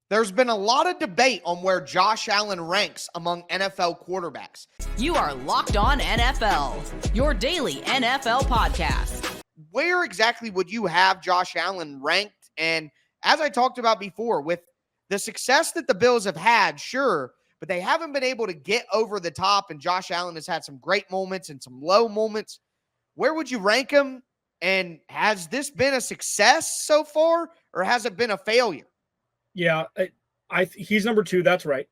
There's been a lot of debate on where Josh Allen ranks among NFL quarterbacks. You are Locked On NFL, your daily NFL podcast. Where exactly would you have Josh Allen ranked? And as I talked about before, with the success that the Bills have had, sure, but they haven't been able to get over the top, and Josh Allen has had some great moments and some low moments. Where would you rank him? And has this been a success so far, or has it been a failure? Yeah, he's number 2. That's right.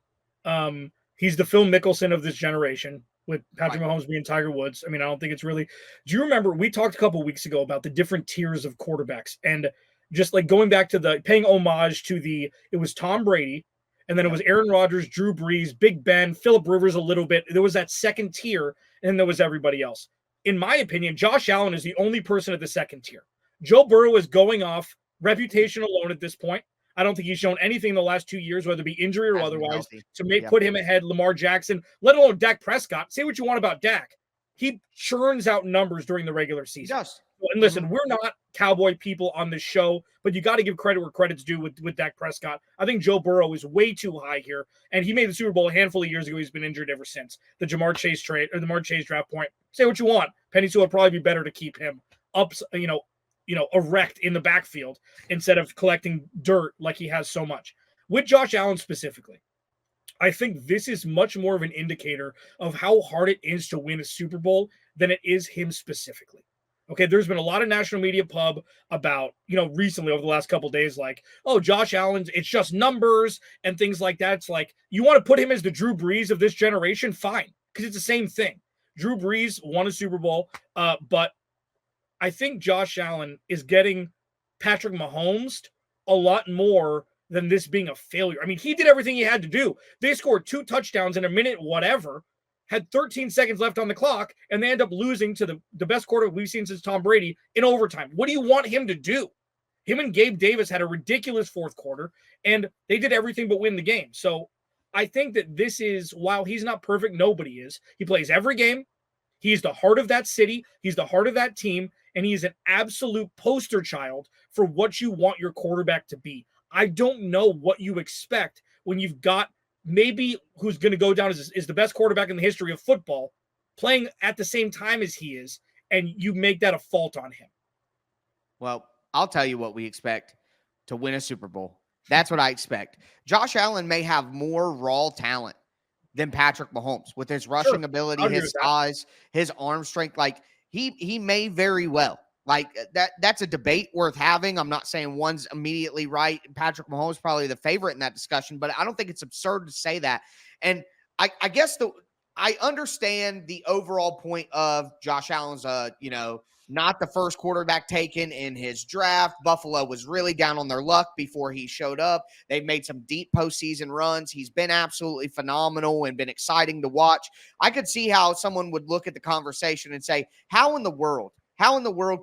He's the Phil Mickelson of this generation, with Patrick Mahomes being Tiger Woods. I mean, I don't think it's really. Do you remember we talked a couple of weeks ago about the different tiers of quarterbacks, and just like going back to the paying homage to it was Tom Brady, and then it was Aaron Rodgers, Drew Brees, Big Ben, Phillip Rivers a little bit. There was that second tier, and then there was everybody else. In my opinion, Josh Allen is the only person at the second tier. Joe Burrow is going off reputation alone at this point. I don't think he's shown anything in the last 2 years, whether it be injury or otherwise, to put him ahead Lamar Jackson, let alone Dak Prescott. Say what you want about Dak. He churns out numbers during the regular season. He does. And listen, we're not Cowboy people on this show, but you got to give credit where credit's due with Dak Prescott. I think Joe Burrow is way too high here, and he made the Super Bowl a handful of years ago. He's been injured ever since. The Jamar Chase trade or the Jamar Chase draft point. Say what you want. Penny Sewell would probably be better to keep him up, erect in the backfield instead of collecting dirt like he has so much. With Josh Allen specifically, I think this is much more of an indicator of how hard it is to win a Super Bowl than it is him specifically. Okay, there's been a lot of national media pub about, recently over the last couple of days, like, oh, Josh Allen's, it's just numbers and things like that. It's like, you want to put him as the Drew Brees of this generation? Fine, because it's the same thing. Drew Brees won a Super Bowl, but I think Josh Allen is getting Patrick Mahomes a lot more than this being a failure. I mean, he did everything he had to do. They scored 2 touchdowns in a minute, whatever, had 13 seconds left on the clock, and they end up losing to the best quarterback we've seen since Tom Brady in overtime. What do you want him to do? Him and Gabe Davis had a ridiculous fourth quarter, and they did everything but win the game. So I think that this is, while he's not perfect, nobody is. He plays every game. He's the heart of that city. He's the heart of that team. And he's an absolute poster child for what you want your quarterback to be. I don't know what you expect when you've got maybe who's going to go down as the best quarterback in the history of football playing at the same time as he is, and you make that a fault on him. Well, I'll tell you what we expect to win a Super Bowl. That's what I expect. Josh Allen may have more raw talent than Patrick Mahomes with his rushing ability, his size, his arm strength. Like, he may very well. Like, that's a debate worth having. I'm not saying one's immediately right. Patrick Mahomes probably the favorite in that discussion, but I don't think it's absurd to say that. And I guess I understand the overall point of Josh Allen's, not the first quarterback taken in his draft. Buffalo was really down on their luck before he showed up. They've made some deep postseason runs. He's been absolutely phenomenal and been exciting to watch. I could see how someone would look at the conversation and say, how in the world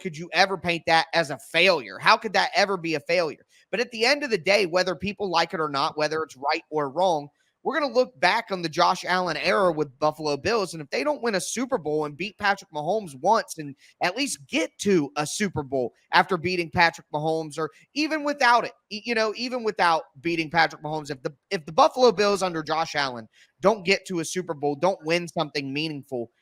could you ever paint that as a failure? How could that ever be a failure? But at the end of the day, whether people like it or not, whether it's right or wrong, we're going to look back on the Josh Allen era with Buffalo Bills, and if they don't win a Super Bowl and beat Patrick Mahomes once and at least get to a Super Bowl after beating Patrick Mahomes, or even without it, even without beating Patrick Mahomes, if the Buffalo Bills under Josh Allen don't get to a Super Bowl, don't win something meaningful,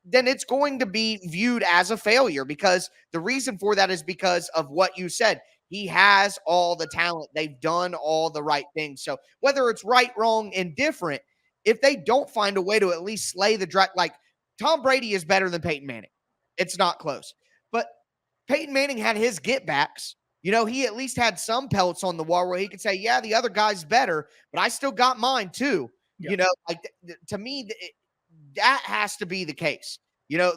then it's going to be viewed as a failure, because the reason for that is because of what you said. He has all the talent. They've done all the right things. So whether it's right, wrong, indifferent, if they don't find a way to at least slay the draft, like Tom Brady is better than Peyton Manning. It's not close. But Peyton Manning had his get-backs. He at least had some pelts on the wall where he could say, yeah, the other guy's better, but I still got mine too. Yeah. To me, that has to be the case.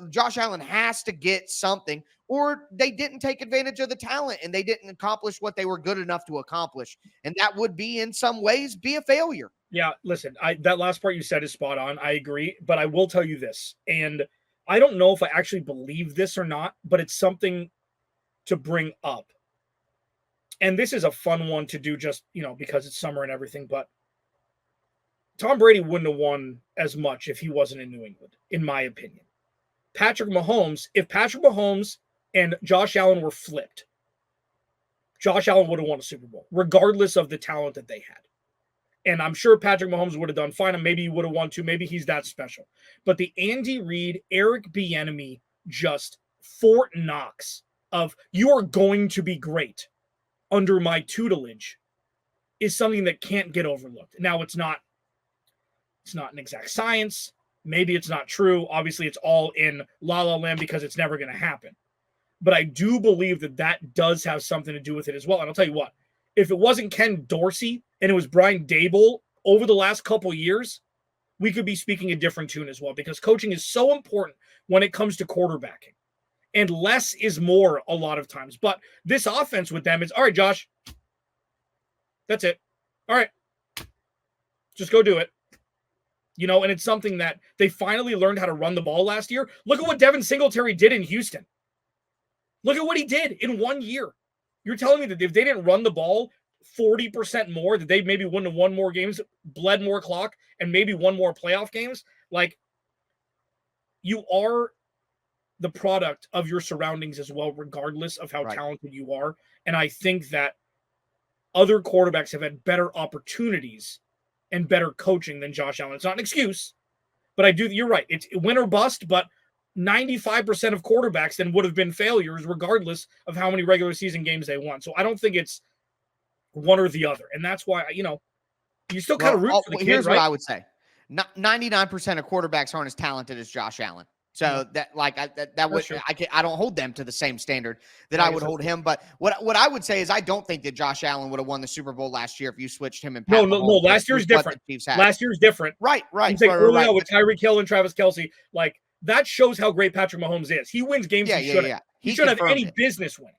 Josh Allen has to get something, or they didn't take advantage of the talent and they didn't accomplish what they were good enough to accomplish. And that would be, in some ways, be a failure. Yeah, listen, that last part you said is spot on. I agree, but I will tell you this, and I don't know if I actually believe this or not, but it's something to bring up. And this is a fun one to do just, because it's summer and everything, but Tom Brady wouldn't have won as much if he wasn't in New England, in my opinion. If Patrick Mahomes and Josh Allen were flipped, Josh Allen would have won a Super Bowl, regardless of the talent that they had. And I'm sure Patrick Mahomes would have done fine, and maybe he would have won too. Maybe he's that special. But the Andy Reid, Eric Bieniemy, just Fort Knox of you are going to be great under my tutelage is something that can't get overlooked. Now, it's not an exact science. Maybe it's not true. Obviously, it's all in la la land because it's never going to happen. But I do believe that does have something to do with it as well. And I'll tell you what, if it wasn't Ken Dorsey and it was Brian Daboll over the last couple of years, we could be speaking a different tune as well, because coaching is so important when it comes to quarterbacking. And less is more a lot of times. But this offense with them is, all right, Josh, that's it. All right, just go do it. And it's something that they finally learned how to run the ball last year. Look at what Devin Singletary did in Houston. Look at what he did in 1 year. You're telling me that if they didn't run the ball 40% more, that they maybe wouldn't have won more games, bled more clock, and maybe won more playoff games? Like, you are the product of your surroundings as well, regardless of how talented you are. And I think that other quarterbacks have had better opportunities and better coaching than Josh Allen. It's not an excuse, but you're right. It's win or bust, but 95% of quarterbacks then would have been failures regardless of how many regular season games they won. So I don't think it's one or the other. And that's why, you still kind of root for the kid, here's right? what I would say. 99% of quarterbacks aren't as talented as Josh Allen. So I don't hold them to the same standard that I would hold him. But what I would say is I don't think that Josh Allen would have won the Super Bowl last year if you switched him and Pat No. Mahomes Last year's different. Last year's different. Right. I'm saying early on with Tyreek Hill and Travis Kelce, like that shows how great Patrick Mahomes is. He wins games he shouldn't. He shouldn't have any business winning.